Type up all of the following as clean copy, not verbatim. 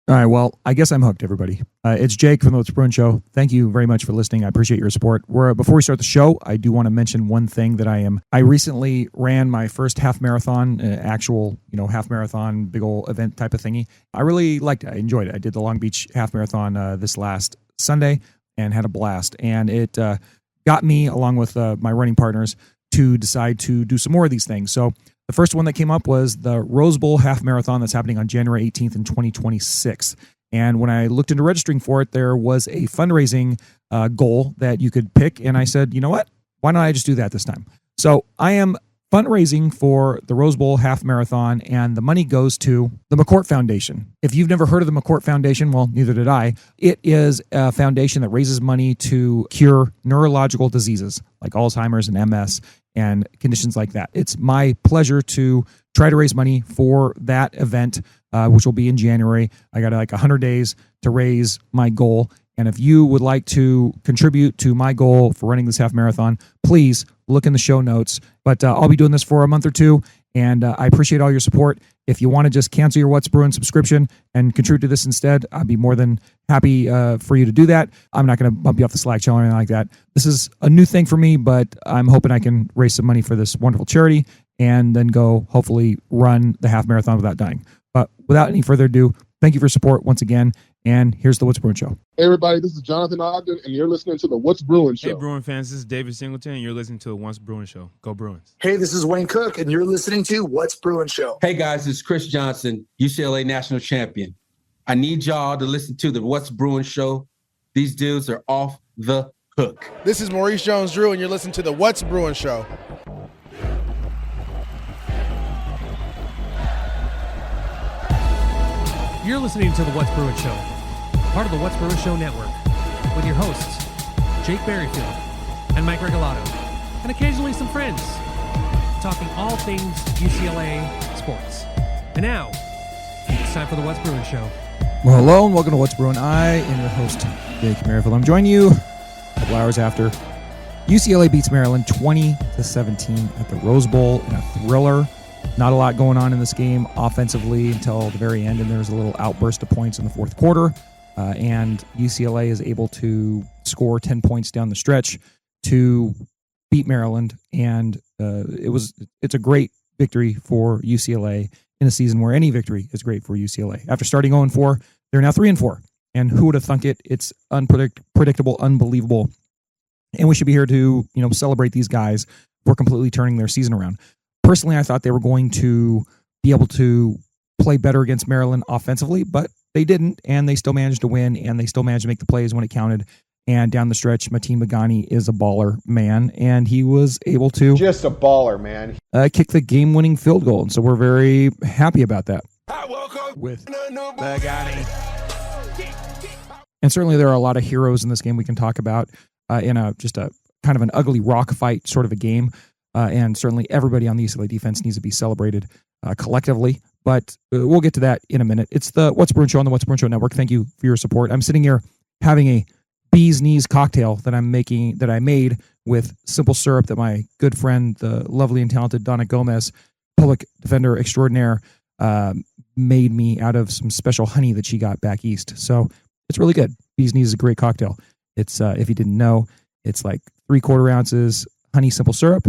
All right, well, I guess I'm hooked, everybody. It's Jake from the Bruin Show. Thank you very much for listening. I appreciate your support. Before we start the show, I do want to mention one thing that I recently ran my first half marathon, actual, half marathon, big old event type of thingy. I really liked it. I enjoyed it. I did the Long Beach half marathon this last Sunday and had a blast. And it got me, along with my running partners, to decide to do some more of these things. So the first one that came up was the Rose Bowl half marathon that's happening on January 18th in 2026. And when I looked into registering for it, there was a fundraising goal that you could pick. And I said, you know what? Why don't I just do that this time? So I am fundraising for the Rose Bowl half marathon, and the money goes to the McCourt Foundation. If you've never heard of the McCourt Foundation, well, neither did I. It is a foundation that raises money to cure neurological diseases like Alzheimer's and MS and conditions like that. It's my pleasure to try to raise money for that event, which will be in January. I got like 100 days to raise my goal. And if you would like to contribute to my goal for running this half marathon, please look in the show notes. But I'll be doing this for a month or two, and I appreciate all your support. If you want to just cancel your What's Bruin subscription and contribute to this instead, I'd be more than happy for you to do that. I'm not going to bump you off the Slack channel or anything like that. This is a new thing for me, but I'm hoping I can raise some money for this wonderful charity and then go hopefully run the half marathon without dying. But without any further ado, thank you for your support once again. And here's the What's Bruin Show. Hey everybody, this is Jonathan Ogden, and you're listening to the What's Bruin Show. Hey Bruin fans, this is David Singleton, and you're listening to the What's Bruin Show. Go Bruins. Hey, this is Wayne Cook, and you're listening to What's Bruin Show. Hey guys, it's Chris Johnson, UCLA National Champion. I need y'all to listen to the What's Bruin Show. These dudes are off the hook. This is Maurice Jones-Drew, and you're listening to the What's Bruin Show. You're listening to the What's Bruin Show, part of the What's Bruin Show network, with your hosts, Jake Berryfield and Mike Regalado, and occasionally some friends, talking all things UCLA sports. And now, it's time for the What's Bruin Show. Well, hello and welcome to What's Bruin. I am your host, Jake Berryfield. I'm joining you a couple hours after UCLA beats Maryland 20-17 at the Rose Bowl in a thriller. Not a lot going on in this game offensively until the very end, and there's a little outburst of points in the fourth quarter. And UCLA is able to score 10 points down the stretch to beat Maryland. And it's a great victory for UCLA in a season where any victory is great for UCLA. After starting 0-4, they're now 3-4. And who would have thunk it? It's unpredictable, unbelievable. And we should be here to, celebrate these guys for completely turning their season around. Personally, I thought they were going to be able to play better against Maryland offensively, but they didn't, and they still managed to win, and they still managed to make the plays when it counted. And down the stretch, Mateen Begani is a baller, man, and he was able to Just a baller, man. Kick the game-winning field goal, and so we're very happy about that. With Begani. And certainly there are a lot of heroes in this game we can talk about in just a kind of an ugly rock fight sort of a game. And certainly everybody on the UCLA defense needs to be celebrated collectively. But we'll get to that in a minute. It's the What's Bruin Show on the What's Bruin Show Network. Thank you for your support. I'm sitting here having a bee's knees cocktail that I made with simple syrup that my good friend, the lovely and talented Donna Gomez, public defender extraordinaire, made me out of some special honey that she got back east. So it's really good. Bee's knees is a great cocktail. It's if you didn't know, it's like 3/4 ounces honey simple syrup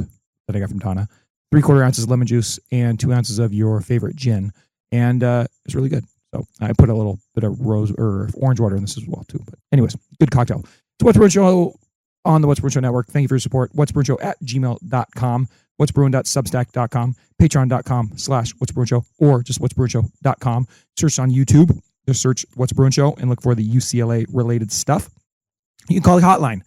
that I got from Donna, 3/4 ounces lemon juice, and 2 ounces of your favorite gin. And it's really good. So I put a little bit of rose or orange water in this as well too. But anyways, good cocktail. It's What's Bruin Show on the What's Bruin Show Network. Thank you for your support. What's Bruin Show @gmail.com, what'sbruin.substack.com, patreon.com/What's Bruin Show, or just what'sbruinshow.com. Search on YouTube. Just search What's Bruin Show and look for the UCLA related stuff. You can call the hotline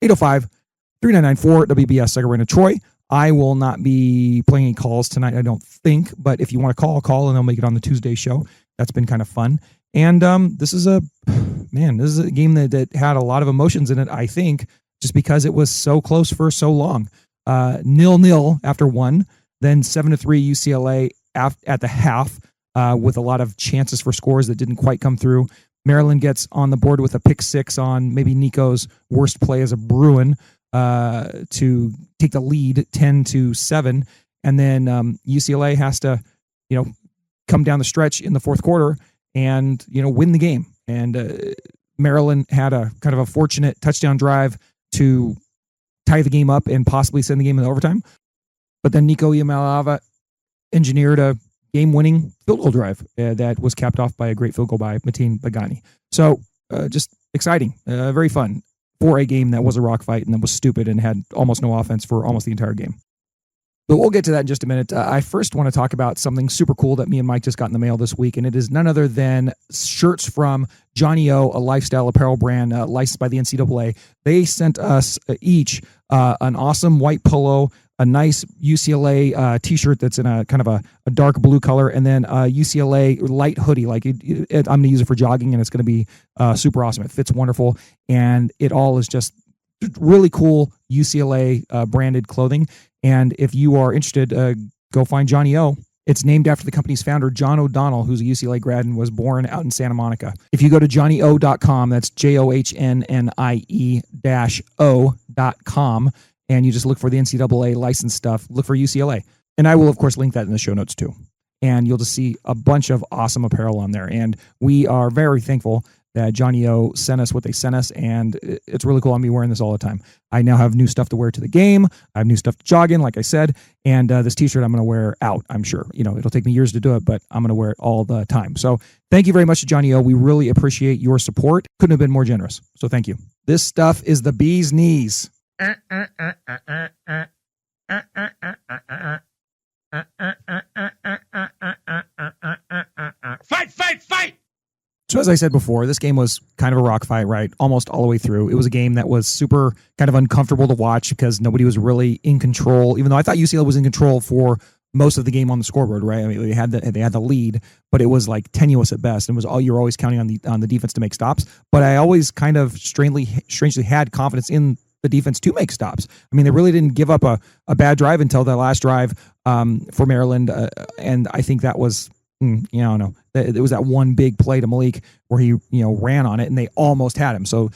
805-3994 WBS Sacramento Troy. I will not be playing any calls tonight, I don't think, but if you want to call, and they'll make it on the Tuesday show. That's been kind of fun. And this is a game that had a lot of emotions in it, I think, just because it was so close for so long. 0-0 after one, then 7-3 UCLA at the half with a lot of chances for scores that didn't quite come through. Maryland gets on the board with a pick six on maybe Nico's worst play as a Bruin to take the lead 10-7. And then UCLA has to, come down the stretch in the fourth quarter and, win the game. And Maryland had a kind of a fortunate touchdown drive to tie the game up and possibly send the game in overtime. But then Nico Iamaleava engineered a game-winning field goal drive that was capped off by a great field goal by Mateen Bagani. So just exciting, very fun for a game that was a rock fight and that was stupid and had almost no offense for almost the entire game. But we'll get to that in just a minute. I first want to talk about something super cool that me and Mike just got in the mail this week, and it is none other than shirts from Johnny O, a lifestyle apparel brand licensed by the NCAA. They sent us each an awesome white polo, a nice UCLA t-shirt that's in a kind of a dark blue color, and then a UCLA light hoodie. I'm going to use it for jogging, and it's going to be super awesome. It fits wonderful, and it all is just really cool UCLA branded clothing. And if you are interested, go find Johnny O. It's named after the company's founder, John O'Donnell, who's a UCLA grad and was born out in Santa Monica. If you go to johnnyo.com, that's JOHNNIE-O.com, and you just look for the NCAA licensed stuff, look for UCLA. And I will, of course, link that in the show notes too. And you'll just see a bunch of awesome apparel on there. And we are very thankful that Johnny O sent us what they sent us, and it's really cool. I'll be wearing this all the time. I now have new stuff to wear to the game. I have new stuff to jog in, like I said, and this t-shirt I'm going to wear out, I'm sure. It'll take me years to do it, but I'm going to wear it all the time. So thank you very much to Johnny O. We really appreciate your support. Couldn't have been more generous, so thank you. This stuff is the bee's knees. Fight, fight, fight! So as I said before, this game was kind of a rock fight, right? Almost all the way through. It was a game that was super kind of uncomfortable to watch because nobody was really in control, even though I thought UCLA was in control for most of the game on the scoreboard, right? I mean, they had the lead, but it was like tenuous at best. And you're always counting on the defense to make stops. But I always kind of strangely had confidence in the defense to make stops. I mean, they really didn't give up a bad drive until the last drive for Maryland. And I think that was, I don't know. It was that one big play to Malik where he, ran on it and they almost had him. So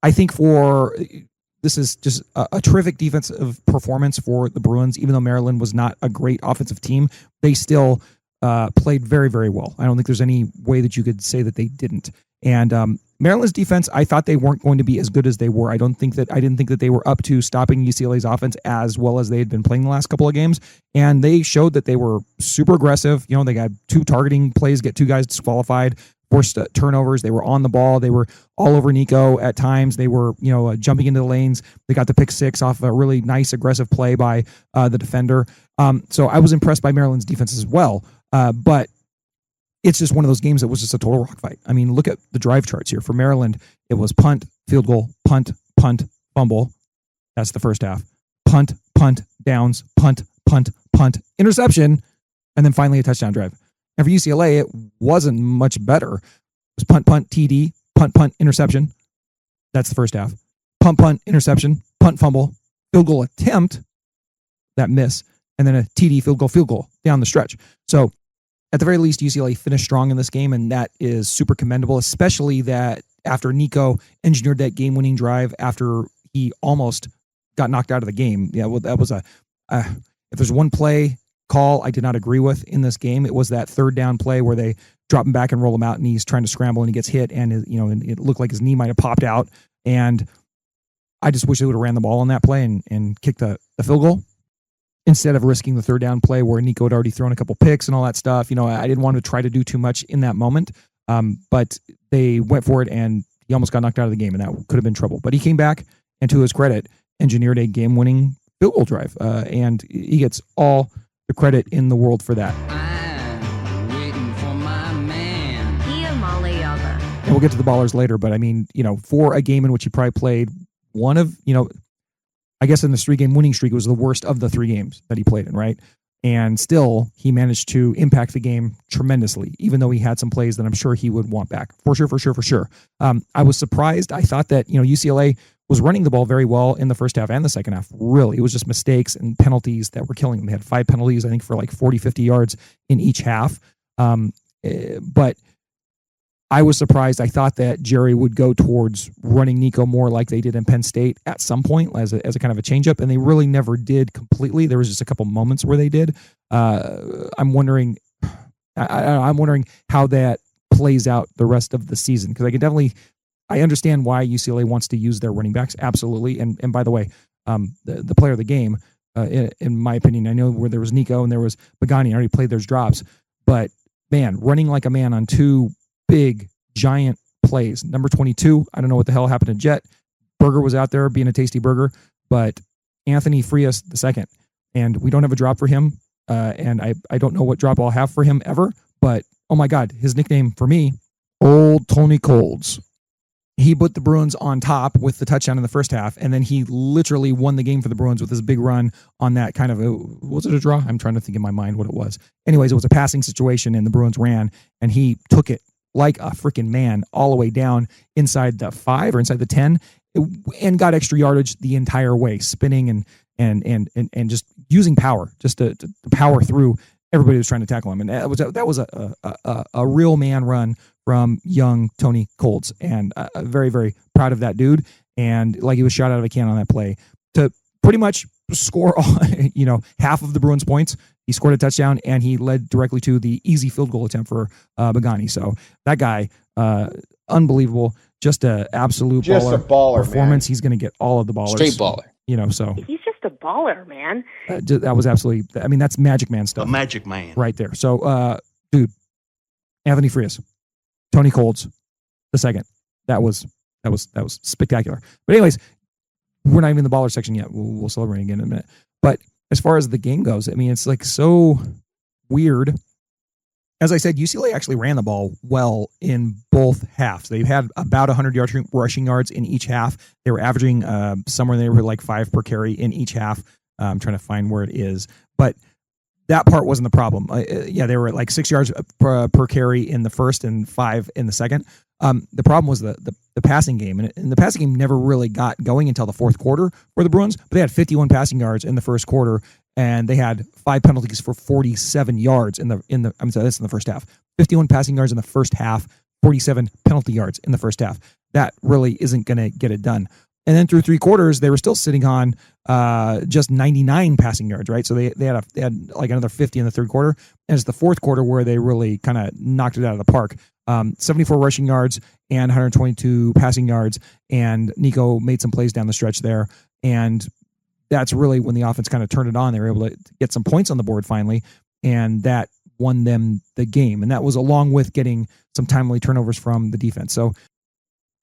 I think this is just a terrific defensive performance for the Bruins. Even though Maryland was not a great offensive team, they still played very, very well. I don't think there's any way that you could say that they didn't. And Maryland's defense, I thought they weren't going to be as good as they were. I didn't think that they were up to stopping UCLA's offense as well as they had been playing the last couple of games. And they showed that they were super aggressive. They got 2 targeting plays, get 2 guys disqualified, forced turnovers. They were on the ball. They were all over Nico at times. They were, jumping into the lanes. They got the pick 6 off of a really nice aggressive play by the defender. So I was impressed by Maryland's defense as well. But it's just one of those games that was just a total rock fight. I mean, look at the drive charts here. For Maryland, it was punt, field goal, punt, fumble. That's the first half. Punt, downs, punt, interception, and then finally a touchdown drive. And for UCLA, it wasn't much better. It was punt, TD, punt, interception. That's the first half. Punt, interception, punt, fumble, field goal attempt, that miss, and then a TD, field goal down the stretch. So at the very least, UCLA finished strong in this game, and that is super commendable, especially that after Nico engineered that game-winning drive after he almost got knocked out of the game. Yeah, well, that was if there's one play call I did not agree with in this game, it was that third down play where they drop him back and roll him out, and he's trying to scramble, and he gets hit, and and it looked like his knee might have popped out. And I just wish they would have ran the ball on that play and kicked the field goal, instead of risking the third down play where Nico had already thrown a couple picks and all that stuff. I didn't want to try to do too much in that moment, but they went for it, and he almost got knocked out of the game, and that could have been trouble. But he came back, and to his credit, engineered a game-winning field goal drive, and he gets all the credit in the world for that. I'm waiting for my man. And we'll get to the ballers later, but I mean, for a game in which he probably played one of, I guess in this 3-game winning streak, it was the worst of the 3 games that he played in, right? And still, he managed to impact the game tremendously, even though he had some plays that I'm sure he would want back. For sure. I was surprised. I thought that, UCLA was running the ball very well in the first half and the second half. Really, it was just mistakes and penalties that were killing them. They had 5 penalties, I think, for like 40, 50 yards in each half. But I was surprised. I thought that Jerry would go towards running Nico more like they did in Penn State at some point as a kind of a changeup, and they really never did completely. There was just a couple moments where they did. I'm wondering how that plays out the rest of the season. Because I understand why UCLA wants to use their running backs, absolutely. And by the way, the player of the game, in my opinion, I know where there was Nico and there was Pagani, already played those drops, but man, running like a man on two big, giant plays. Number 22, I don't know what the hell happened to Jet. Burger was out there being a tasty burger, but Anthony Frias the second, and we don't have a drop for him, and I don't know what drop I'll have for him ever, but oh my God, his nickname for me, Old Tony Colds. He put the Bruins on top with the touchdown in the first half, and then he literally won the game for the Bruins with his big run on that kind of was it a draw? I'm trying to think in my mind what it was. Anyways, it was a passing situation, and the Bruins ran, and he took it like a freaking man all the way down inside the 5 or inside the 10, and got extra yardage the entire way, spinning and just using power just to power through everybody who was trying to tackle him. And that was a real man run from young Tony Colds, and very, very proud of that dude. And like he was shot out of a can on that play to pretty much score all, half of the Bruins points. He scored a touchdown, and he led directly to the easy field goal attempt for Pagani. So that guy, unbelievable, just a absolute baller performance. Man. He's going to get all of the ballers. Straight baller. So he's just a baller, man. That was absolutely, that's Magic Man stuff. A Magic Man. Right there. So, dude, Anthony Frias, Tony Colds, the second. That was spectacular. But anyways, we're not even in the baller section yet. We'll celebrate again in a minute. But as far as the game goes, it's like so weird. As I said, UCLA actually ran the ball well in both halves. They had about 100 rushing yards in each half. They were averaging somewhere they were like 5 per carry in each half. I'm trying to find where it is, but that part wasn't the problem. They were at like 6 yards per carry in the first and 5 in the second. The problem was the passing game, and the passing game never really got going until the fourth quarter for the Bruins. But they had 51 passing yards in the first quarter, and they had 5 penalties for 47 yards that's in the first half. 51 passing yards in the first half, 47 penalty yards in the first half. That really isn't going to get it done. And then through 3 quarters, they were still sitting on just 99 passing yards, right? So they had like another 50 in the third quarter. And it's the fourth quarter where they really kind of knocked it out of the park. 74 rushing yards and 122 passing yards. And Nico made some plays down the stretch there. And that's really when the offense kind of turned it on. They were able to get some points on the board finally. And that won them the game. And that was along with getting some timely turnovers from the defense. So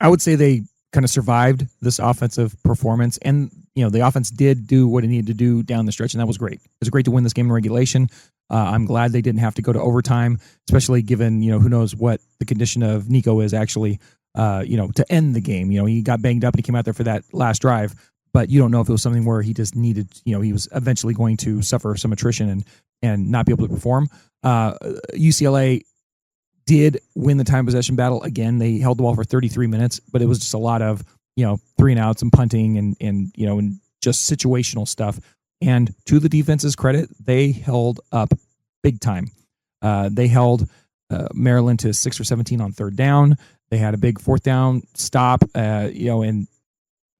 I would say they kind of survived this offensive performance, and the offense did do what it needed to do down the stretch, and that was great. It was great to win this game in regulation. I'm glad they didn't have to go to overtime, especially given who knows what the condition of Nico is actually to end the game. He got banged up and he came out there for that last drive, but you don't know if it was something where he just needed he was eventually going to suffer some attrition and not be able to perform. UCLA did win the time possession battle again. They held the ball for 33 minutes, but it was just a lot of 3 and outs and punting and just situational stuff. And to the defense's credit, they held up big time. They held Maryland to 6 or 17 on third down. They had a big fourth down stop. And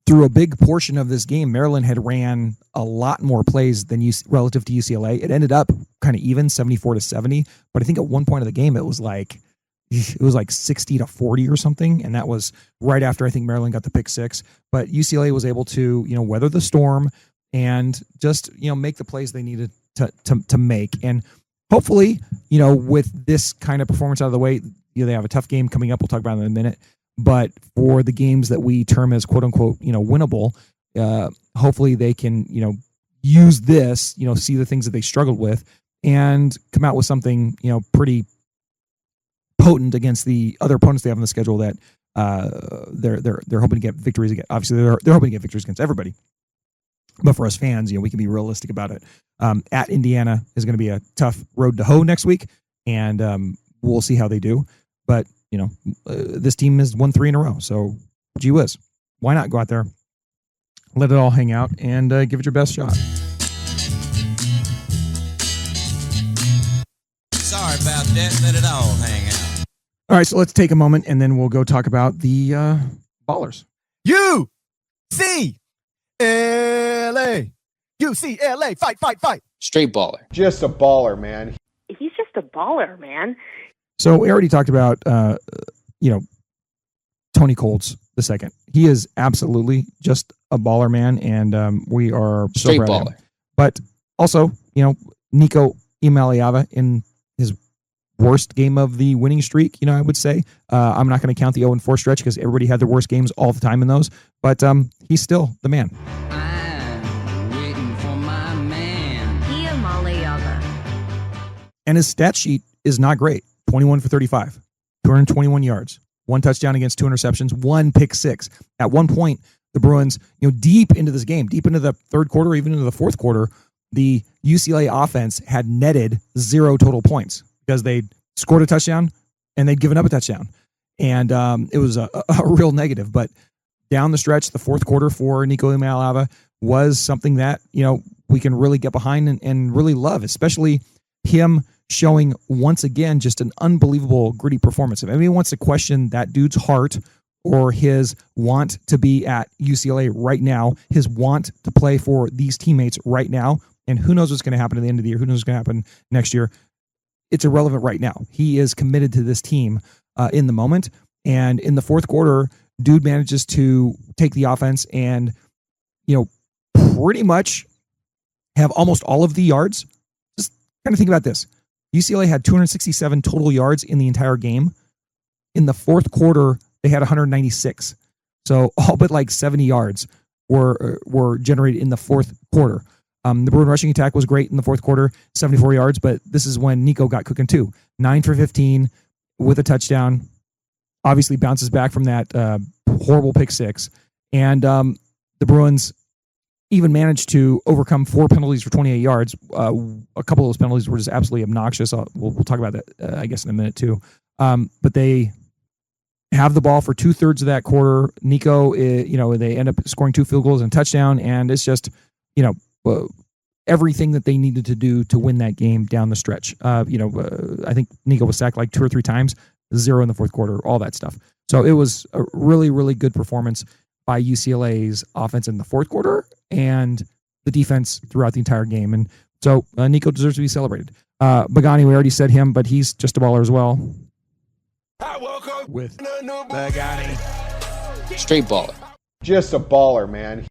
through a big portion of this game, Maryland had ran a lot more plays than relative to UCLA. It ended up kind of even, 74-70. But I think at one point of the game, it was like 60-40 or something. And that was right after I think Maryland got the pick 6. But UCLA was able to, weather the storm and just, make the plays they needed to make. And hopefully, with this kind of performance out of the way, they have a tough game coming up. We'll talk about it in a minute. But for the games that we term as quote unquote, winnable, hopefully they can, use this, see the things that they struggled with and come out with something, pretty potent against the other opponents they have on the schedule that they're hoping to get victories against. Obviously, they're hoping to get victories against everybody. But for us fans, we can be realistic about it. At Indiana is going to be a tough road to hoe next week, and we'll see how they do. But this team has won 3 in a row, so gee whiz, why not go out there, let it all hang out, and give it your best shot. Sorry about that. Let it all hang out. All right, so let's take a moment, and then we'll go talk about the ballers. UCLA. UCLA. Fight. Straight baller. Just a baller, man. He's just a baller, man. So we already talked about, Tony Colds the second. He is absolutely just a baller, man, and we are so Straight proud of him. baller. But also, Nico Imaliava in his worst game of the winning streak, I would say. I'm not going to count the 0-4 stretch because everybody had their worst games all the time in those, but he's still the man. I'm waiting for my man. And his stat sheet is not great. 21 for 35, 221 yards, 1 touchdown against 2 interceptions, 1 pick six. At one point, the Bruins, deep into this game, deep into the third quarter, even into the fourth quarter, the UCLA offense had netted 0 total points because they'd scored a touchdown and they'd given up a touchdown. And it was a real negative. But down the stretch, the fourth quarter for Nico Imaliava was something that, we can really get behind and really love, especially him showing once again just an unbelievable gritty performance. If anybody wants to question that dude's heart or his want to be at UCLA right now, his want to play for these teammates right now, and who knows what's going to happen at the end of the year, who knows what's going to happen next year, it's irrelevant right now. He is committed to this team in the moment. And in the fourth quarter, dude manages to take the offense and, pretty much have almost all of the yards. Just kind of think about this. UCLA had 267 total yards in the entire game. In the fourth quarter, they had 196. So all but like 70 yards were generated in the fourth quarter. The Bruin rushing attack was great in the fourth quarter, 74 yards, but this is when Nico got cooking too. 9 for 15 with a touchdown. Obviously bounces back from that horrible pick six. And the Bruins even managed to overcome 4 penalties for 28 yards. A couple of those penalties were just absolutely obnoxious. We'll talk about that, I guess, in a minute too. But they have the ball for 2/3 of that quarter. Nico, they end up scoring 2 field goals and a touchdown, and it's just, everything that they needed to do to win that game down the stretch. I think Nico was sacked like 2 or 3 times, 0 in the fourth quarter, all that stuff. So it was a really, really good performance by UCLA's offense in the fourth quarter and the defense throughout the entire game. And so Nico deserves to be celebrated. Bagani, we already said him, but he's just a baller as well. With Bagani. Straight baller. Just a baller, man.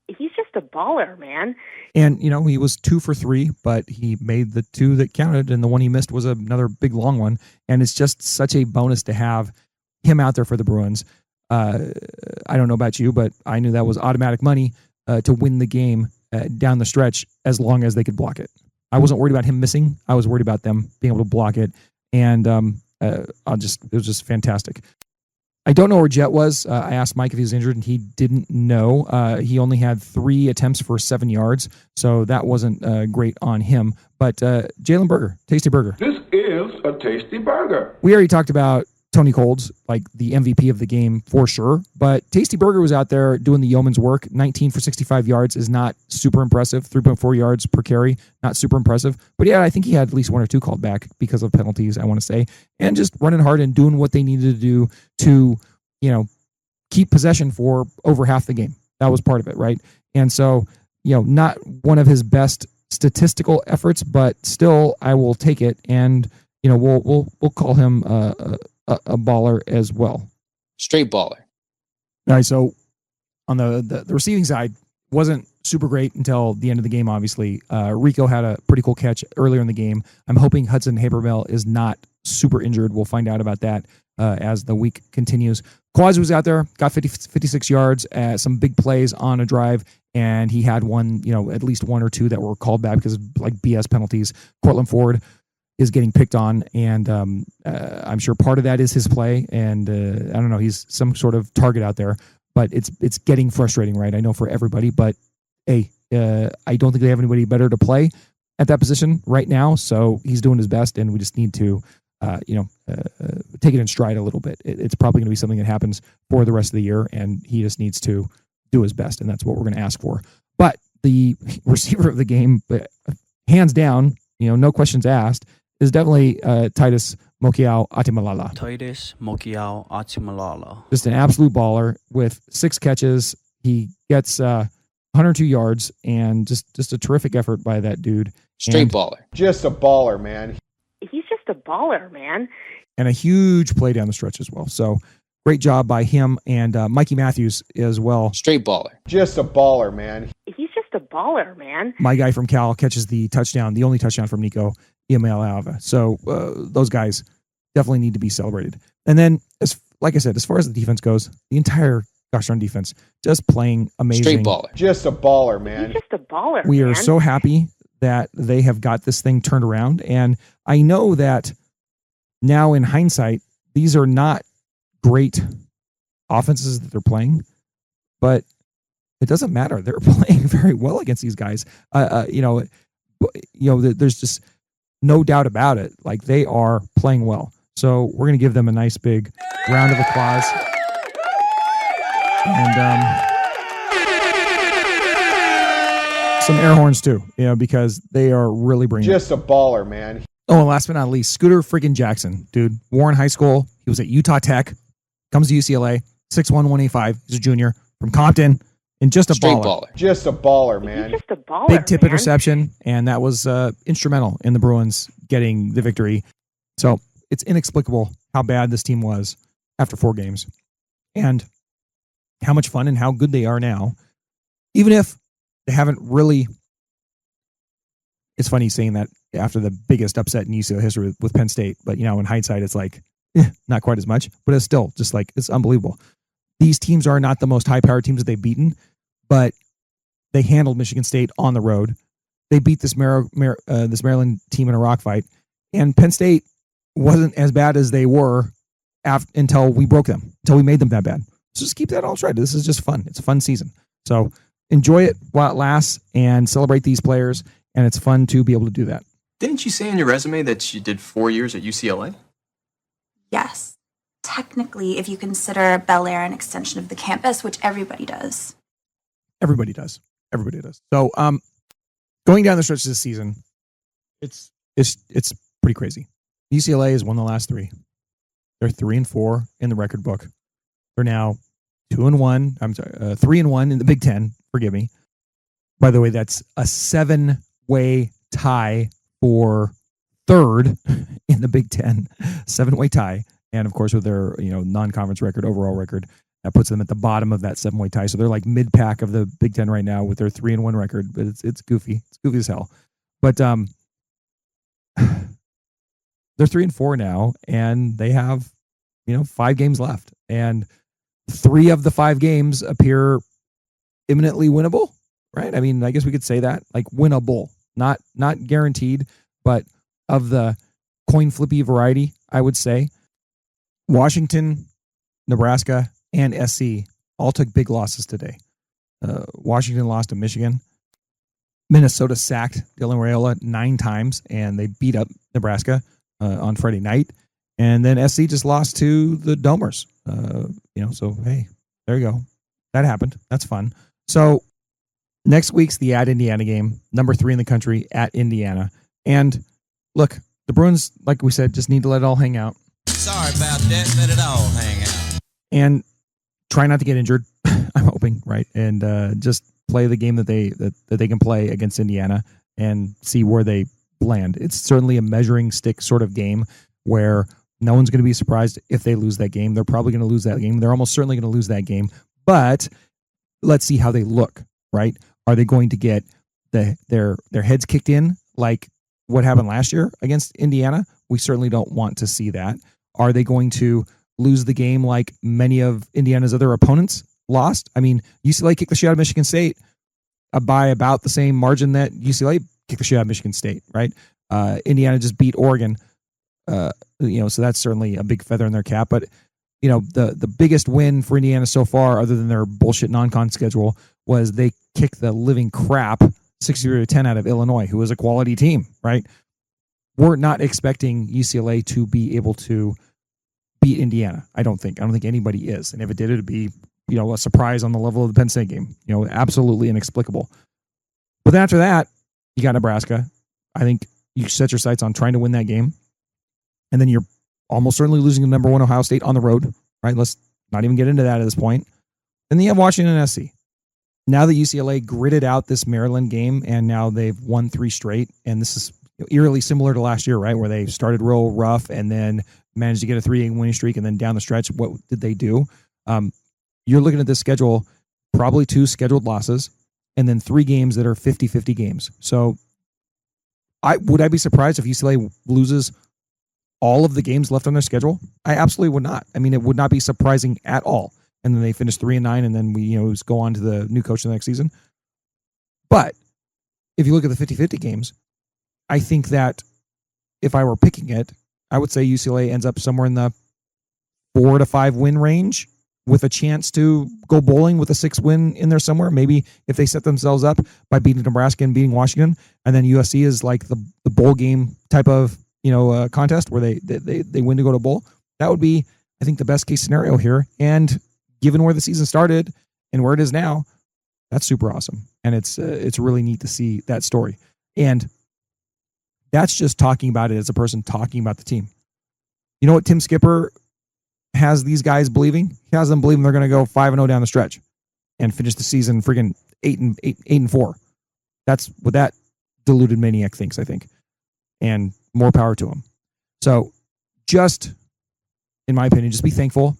He's just a baller, man. And, he was 2 for 3, but he made the 2 that counted, and the one he missed was another big long one. And it's just such a bonus to have him out there for the Bruins. I don't know about you, but I knew that was automatic money to win the game down the stretch as long as they could block it. I wasn't worried about him missing. I was worried about them being able to block it. And it was just fantastic. I don't know where Jet was. I asked Mike if he was injured, and he didn't know. He only had 3 attempts for 7 yards, so that wasn't great on him. But Jalen Berger, Tasty Burger. This is a tasty burger. We already talked about Tony Colds, like the MVP of the game for sure. But Tasty Burger was out there doing the yeoman's work. 19 for 65 yards is not super impressive. 3.4 yards per carry, not super impressive. But yeah, I think he had at least 1 or 2 called back because of penalties, I want to say. And just running hard and doing what they needed to do to, keep possession for over half the game. That was part of it, right? And so, not one of his best statistical efforts, but still, I will take it. And, we'll call him a baller as well. Straight baller. All right, so on the receiving side, wasn't super great until the end of the game, obviously. Rico had a pretty cool catch earlier in the game. I'm hoping Hudson Habermel is not super injured. We'll find out about that as the week continues. Quaz was out there, got 56 yards, some big plays on a drive, and he had at least 1 or 2 that were called back because of like BS penalties. Cortland Ford is getting picked on, and I'm sure part of that is his play, and I don't know, he's some sort of target out there, but it's getting frustrating, right? I know for everybody, but hey, I don't think they have anybody better to play at that position right now, so he's doing his best, and we just need to take it in stride a little bit. It's probably going to be something that happens for the rest of the year, and he just needs to do his best, and that's what we're going to ask for. But the receiver of the game, hands down, no questions asked, is definitely Titus Mokiao Atimalala. Titus Mokiao Atimalala. Just an absolute baller with 6 catches. He gets 102 yards, and just a terrific effort by that dude. Straight baller. Just a baller, man. He's just a baller, man. and a huge play down the stretch as well. So great job by him and Mikey Matthews as well. Straight baller. Just a baller, man. He's just a baller, man. My guy from Cal catches the touchdown, the only touchdown from Nico Iamaleava. So those guys definitely need to be celebrated. And then, like I said, as far as the defense goes, the entire gosh darn defense just playing amazing. Straight baller. Just a baller, man. He's just a baller, We man. are so happy that they have got this thing turned around. And I know that now in hindsight, these are not great offenses that they're playing, but it doesn't matter. They're playing very well against these guys. There's just no doubt about it. Like, they are playing well. So we're going to give them a nice big round of applause. And some air horns too, because they are really bringing Just a baller, man. Oh, and last but not least, Scooter friggin' Jackson, dude. Warren High School. He was at Utah Tech. Comes to UCLA. 6'1", 185. He's a junior from Compton. And just a Straight baller. Just a baller, man. He's just a baller, Big tip man. interception. And that was instrumental in the Bruins getting the victory. So it's inexplicable how bad this team was after 4 games. And how much fun and how good they are now. Even if they haven't really... It's funny saying that after the biggest upset in UCLA history with Penn State. But, in hindsight, it's like, not quite as much. But it's still just like, it's unbelievable. These teams are not the most high-powered teams that they've beaten, but they handled Michigan State on the road. They beat this Maryland team in a rock fight. And Penn State wasn't as bad as they were until we broke them, until we made them that bad. So just keep that all straight. This is just fun. It's a fun season. So enjoy it while it lasts and celebrate these players. And it's fun to be able to do that. Didn't you say in your resume that you did 4 years at UCLA? Yes. Technically, if you consider Bel Air an extension of the campus, which everybody does. Everybody does. So going down the stretch this season, it's pretty crazy. UCLA has won the last 3. They're 3-4 in the record book. They're now 2-1. 3-1 in the Big Ten. Forgive me. By the way, that's a 7-way tie for 3rd in the Big Ten. 7-way tie. And of course, with their non-conference record, overall record, that puts them at the bottom of that 7-way tie. So they're like mid-pack of the Big Ten right now with their 3-1 record. But it's goofy. It's goofy as hell. But they're 3-4 now, and they have 5 games left, and 3 of the 5 games appear imminently winnable. Right? I mean, I guess we could say that, like, winnable, not guaranteed, but of the coin flippy variety, I would say. Washington, Nebraska, and SC all took big losses today. Washington lost to Michigan. Minnesota sacked Dylan Raiola 9 times, and they beat up Nebraska on Friday night. And then SC just lost to the Domers. So, hey, there you go. That happened. That's fun. So next week's the at Indiana game, number 3 in the country at Indiana. And look, the Bruins, like we said, just need to let it all hang out. Sorry about that. Let it all hang out. And try not to get injured. I'm hoping, right? And just play the game that they can play against Indiana and see where they land. It's certainly a measuring stick sort of game where no one's going to be surprised if they lose that game. They're probably going to lose that game. They're almost certainly going to lose that game. But let's see how they look, right? Are they going to get their heads kicked in like what happened last year against Indiana? We certainly don't want to see that. Are they going to lose the game like many of Indiana's other opponents lost? I mean, UCLA kicked the shit out of Michigan State by about the same margin that UCLA kicked the shit out of Michigan State, right? Indiana just beat Oregon, so that's certainly a big feather in their cap. But the biggest win for Indiana so far, other than their bullshit non-con schedule, was they kicked the living crap 60-10 out of Illinois, who is a quality team, right? We're not expecting UCLA to be able to beat Indiana. I don't think anybody is. And if it did, it'd be, a surprise on the level of the Penn State game, absolutely inexplicable. But then after that, you got Nebraska. I think you set your sights on trying to win that game. And then you're almost certainly losing to number 1 Ohio State on the road, right? Let's not even get into that at this point. And then you have Washington and SC. Now that UCLA gritted out this Maryland game, and now they've won 3 straight, and this is eerily similar to last year, right? Where they started real rough and then managed to get a 3-game winning streak, and then down the stretch, what did they do? You're looking at this schedule, probably 2 scheduled losses, and then 3 games that are 50-50 games. So would I be surprised if UCLA loses all of the games left on their schedule? I absolutely would not. I mean, it would not be surprising at all. And then they finish 3-9, and then we just go on to the new coach the next season. But if you look at the 50-50 games, I think that if I were picking it, I would say UCLA ends up somewhere in the 4 to 5 win range with a chance to go bowling with a 6 win in there somewhere. Maybe if they set themselves up by beating Nebraska and beating Washington, and then USC is like the bowl game type of contest where they win to go to bowl. That would be, I think, the best case scenario here. And given where the season started and where it is now, that's super awesome. And it's really neat to see that story. And that's just talking about it as a person talking about the team. You know what Tim Skipper has these guys believing? He has them believing they're going to go 5-0 down the stretch and finish the season freaking 8-4. That's what that deluded maniac thinks, I think. And more power to him. So just, in my opinion, just be thankful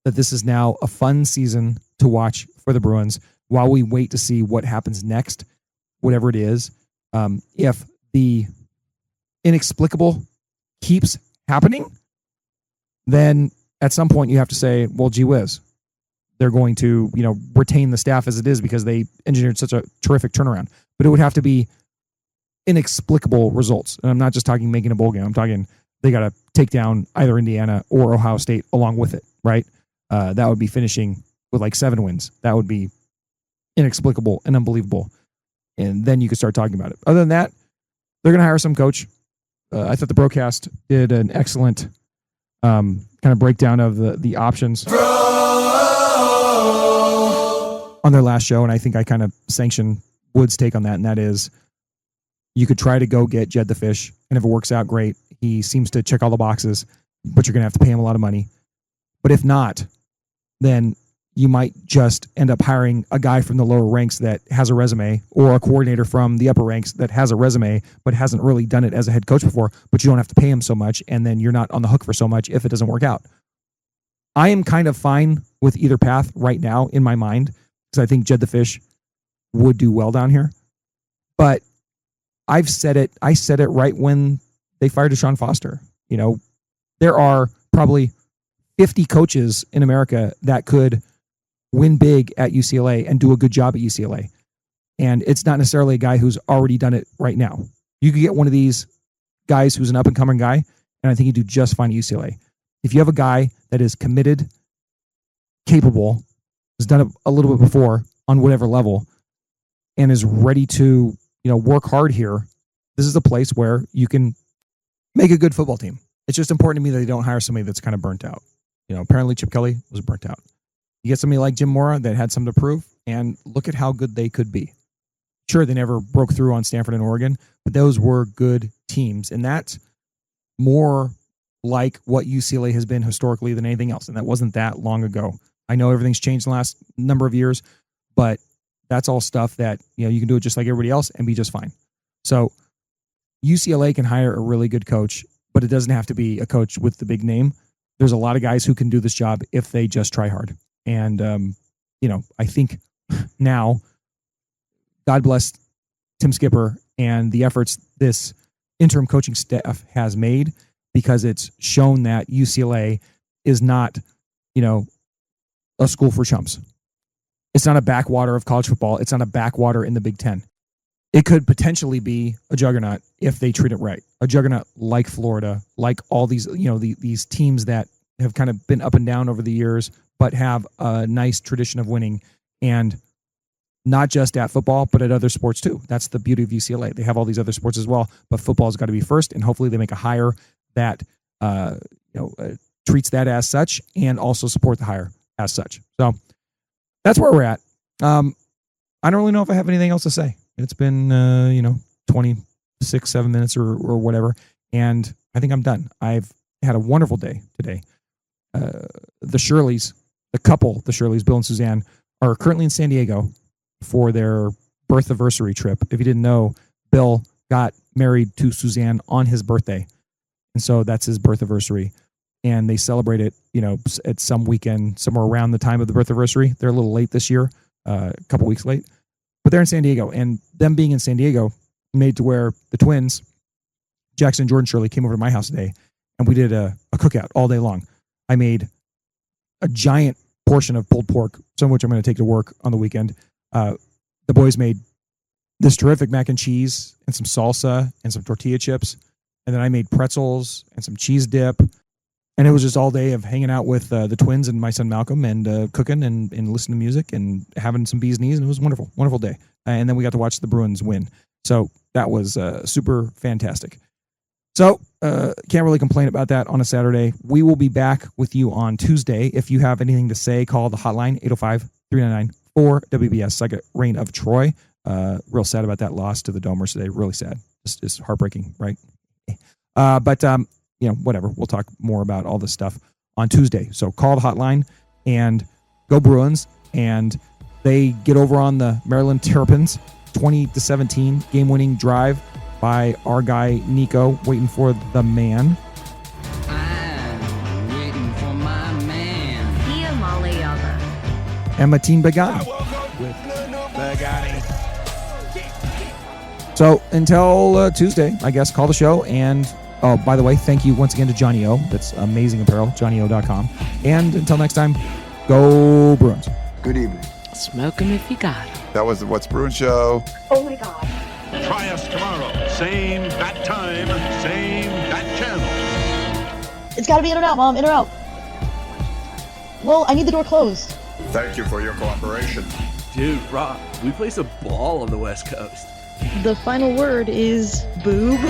that this is now a fun season to watch for the Bruins while we wait to see what happens next, whatever it is. If the inexplicable keeps happening, then at some point you have to say, well, gee whiz, they're going to, retain the staff as it is because they engineered such a terrific turnaround. But it would have to be inexplicable results. And I'm not just talking making a bowl game. I'm talking they got to take down either Indiana or Ohio State along with it, right? That would be finishing with like 7 wins. That would be inexplicable and unbelievable. And then you could start talking about it. Other than that, they're going to hire some coach. I thought the broadcast did an excellent kind of breakdown of the options on their last show. And I think I kind of sanctioned Wood's take on that. And that is, you could try to go get Jed the Fish. And if it works out, great. He seems to check all the boxes, but you're going to have to pay him a lot of money. But if not, then you might just end up hiring a guy from the lower ranks that has a resume, or a coordinator from the upper ranks that has a resume but hasn't really done it as a head coach before, but you don't have to pay him so much, and then you're not on the hook for so much if it doesn't work out. I am kind of fine with either path right now in my mind because I think Jed the Fish would do well down here. But I said it right when they fired Deshaun Foster. There are probably 50 coaches in America that could win big at UCLA and do a good job at UCLA. And it's not necessarily a guy who's already done it right now. You could get one of these guys who's an up-and-coming guy, and I think he'd do just fine at UCLA. If you have a guy that is committed, capable, has done it a little bit before on whatever level, and is ready to, work hard here, this is a place where you can make a good football team. It's just important to me that they don't hire somebody that's kind of burnt out. Apparently Chip Kelly was burnt out. You get somebody like Jim Mora that had something to prove, and look at how good they could be. Sure, they never broke through on Stanford and Oregon, but those were good teams. And that's more like what UCLA has been historically than anything else. And that wasn't that long ago. I know everything's changed in the last number of years, but that's all stuff that, you can do it just like everybody else and be just fine. So UCLA can hire a really good coach, but it doesn't have to be a coach with the big name. There's a lot of guys who can do this job if they just try hard. And, I think now, God bless Tim Skipper and the efforts this interim coaching staff has made, because it's shown that UCLA is not, a school for chumps. It's not a backwater of college football. It's not a backwater in the Big Ten. It could potentially be a juggernaut if they treat it right. A juggernaut like Florida, like all these, these teams that have kind of been up and down over the years, but have a nice tradition of winning, and not just at football, but at other sports too. That's the beauty of UCLA. They have all these other sports as well, but football's got to be first, and hopefully they make a hire that treats that as such, and also support the hire as such. So that's where we're at. I don't really know if I have anything else to say. It's been 26-7 minutes or whatever, and I think I'm done. I've had a wonderful day today. The Shirleys, the Shirleys, Bill and Suzanne, are currently in San Diego for their birth anniversary trip. If you didn't know, Bill got married to Suzanne on his birthday, and so that's his birth anniversary. and they celebrate it, at some weekend, somewhere around the time of the birth anniversary. They're a little late this year, a couple weeks late, but they're in San Diego, and them being in San Diego made to where the twins, Jackson, Jordan, Shirley, came over to my house today, and we did a cookout all day long. I made a giant portion of pulled pork, some of which I'm going to take to work on the weekend. The boys made this terrific mac and cheese and some salsa and some tortilla chips. And then I made pretzels and some cheese dip. And it was just all day of hanging out with the twins and my son Malcolm and cooking and listening to music and having some bee's knees. And it was a wonderful, wonderful day. And then we got to watch the Bruins win. So that was super fantastic. So can't really complain about that on a Saturday. We will be back with you on Tuesday. If you have anything to say, call the hotline, 805-399-4WBS, Second Reign of Troy. Real sad about that loss to the Domers today. Really sad. Just heartbreaking, right? But whatever. We'll talk more about all this stuff on Tuesday. So call the hotline and go Bruins. And they get over on the Maryland Terrapins, 20-17 game-winning drive by our guy Nico, waiting for the man. I'm waiting for my man. Tia Malayaga. And Mateen Begani. So until Tuesday, I guess, call the show. And, oh, by the way, thank you once again to Johnny O. That's amazing apparel, johnnyo.com. And until next time, go Bruins. Good evening. Smoke 'em if you got 'em. That was the What's Bruin Show. Oh my God. Try us tomorrow. Same bat time, same bat channel. It's got to be in or out, Mom. In or out. Well, I need the door closed. Thank you for your cooperation. Dude, Rob, we play some ball on the West Coast. The final word is boob.